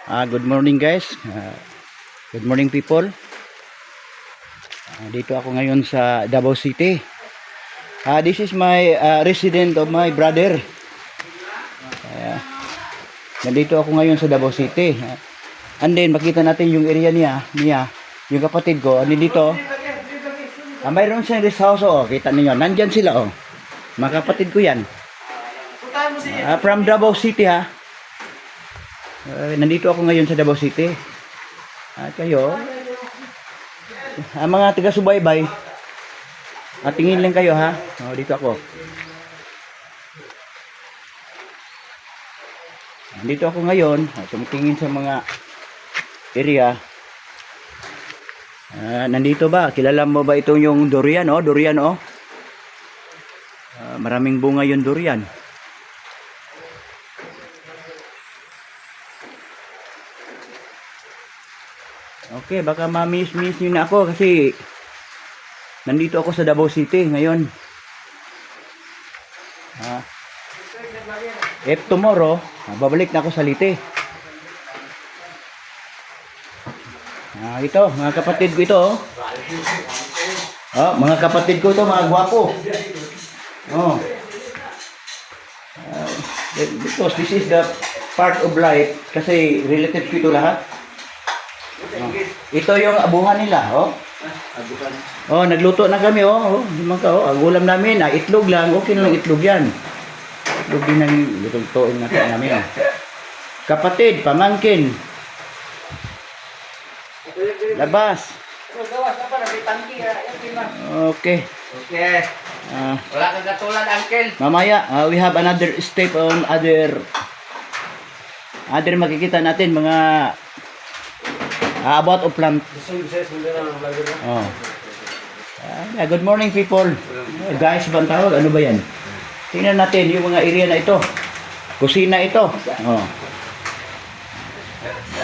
Good morning guys. Good morning people. Dito ako ngayon sa Davao City. This is my resident of my brother. Nandito ako ngayon sa Davao City. And then makita natin yung area niya, yung kapatid ko, dito. Mayroon siyang rest house, kita niyo. Nandyan sila, mga kapatid ko yan. From Davao City, nandito ako ngayon sa Davao City. At kayo, mga taga-subaybay, tingin lang kayo dito ako. Nandito ako ngayon, tumitingin sa mga area. Nandito ba? Kilala mo ba ito yung durian, durian, maraming bunga yung durian. Okay, baka ma-miss nyo na ako kasi nandito ako sa Davao City ngayon. If tomorrow, babalik na ako sa Leyte. Ito, mga kapatid ko ito. Mga kapatid ko ito, mga gwapo. Because this is the part of life kasi relatives ko ito lahat. Ito yung abuhan nila, nagluto na kami, ang ulam namin, itlog lang, okay na lang itlog yan. Itlog din ang lutuin namin. Kapatid, pamangkin. Labas. Okay. Wala kang katulad, Uncle. Mamaya, we have another step on other makikita natin mga about of plant. Good morning people. Guys, bang tawag? Ano ba yan? Tingnan natin yung mga area na ito. Kusina ito.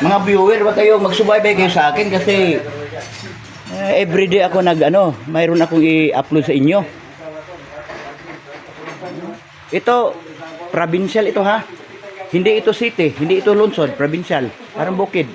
Mga viewer, wag kayo magsubaybay kayo sa akin kasi everyday ako mayroon akong i-upload sa inyo. Ito, provincial ito Hindi ito city, hindi ito lungsod, provincial. Parang bukid.